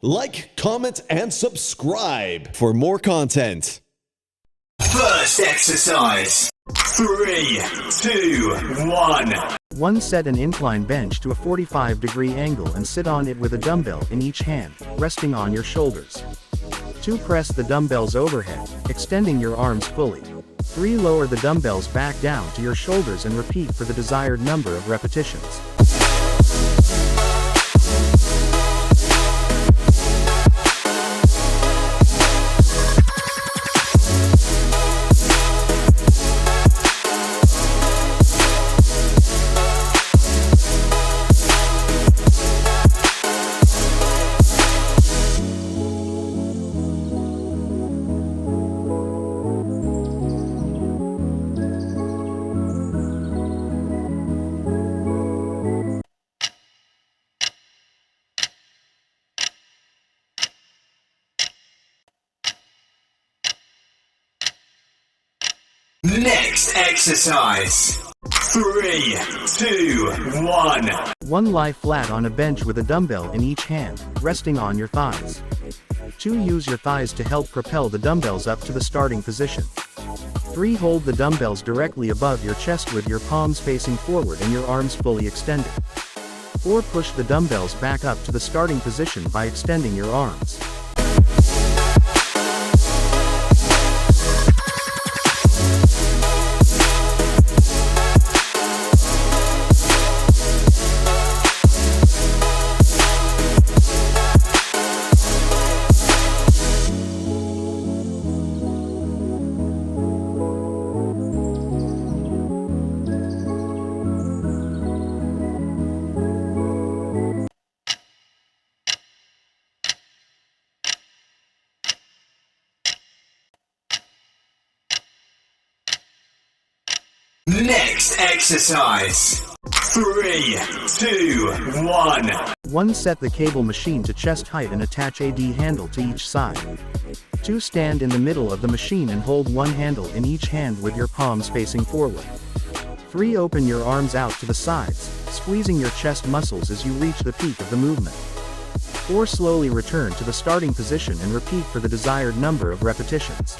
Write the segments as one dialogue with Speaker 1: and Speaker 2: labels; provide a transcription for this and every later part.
Speaker 1: Like, comment, and subscribe for more content.
Speaker 2: First exercise. 3, 2, 1.
Speaker 3: 1. Set an incline bench to a 45-degree angle and sit on it with a dumbbell in each hand, resting on your shoulders. 2. Press the dumbbells overhead, extending your arms fully. 3. Lower the dumbbells back down to your shoulders and repeat for the desired number of repetitions.
Speaker 2: Next exercise. 3, 2, 1.
Speaker 3: 1. Lie flat on a bench with a dumbbell in each hand, resting on your thighs. 2. Use your thighs to help propel the dumbbells up to the starting position. 3. Hold the dumbbells directly above your chest with your palms facing forward and your arms fully extended. 4. Push the dumbbells back up to the starting position by extending your arms.
Speaker 2: Next exercise. 3, 2, 1.
Speaker 3: 1. Set the cable machine to chest height and attach a D handle to each side. 2. Stand in the middle of the machine and hold one handle in each hand with your palms facing forward. 3. Open your arms out to the sides, squeezing your chest muscles as you reach the peak of the movement. 4. Slowly return to the starting position and repeat for the desired number of repetitions.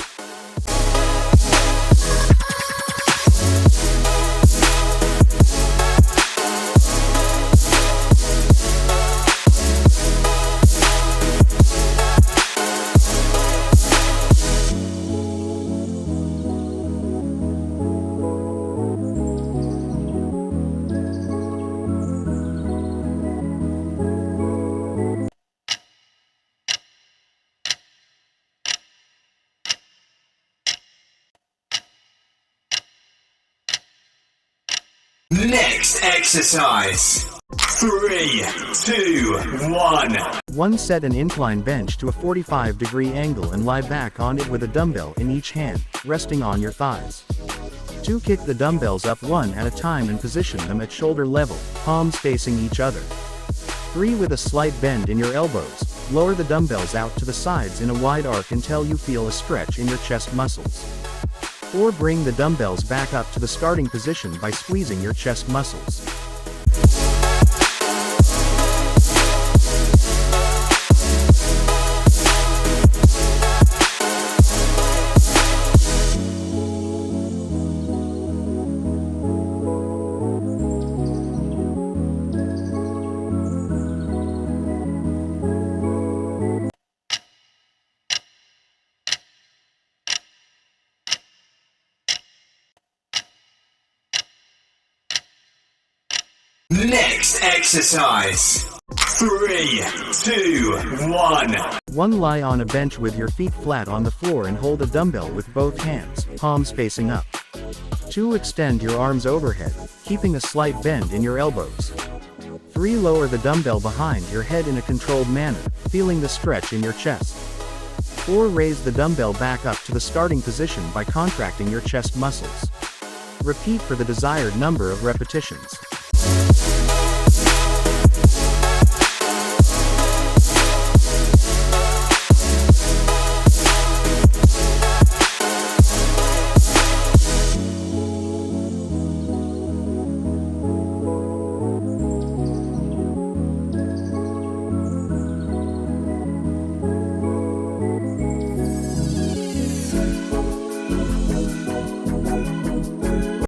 Speaker 2: Next exercise. 3, 2, 1.
Speaker 3: 1. Set an incline bench to a 45-degree angle and lie back on it with a dumbbell in each hand, resting on your thighs. 2. Kick the dumbbells up one at a time and position them at shoulder level, palms facing each other. 3. With a slight bend in your elbows, lower the dumbbells out to the sides in a wide arc until you feel a stretch in your chest muscles. 4. Bring the dumbbells back up to the starting position by squeezing your chest muscles.
Speaker 2: Next exercise. 3, 2, 1.
Speaker 3: 1. Lie on a bench with your feet flat on the floor and hold a dumbbell with both hands, palms facing up. 2. Extend your arms overhead, keeping a slight bend in your elbows. 3. Lower the dumbbell behind your head in a controlled manner, feeling the stretch in your chest. 4. Raise the dumbbell back up to the starting position by contracting your chest muscles. Repeat for the desired number of repetitions.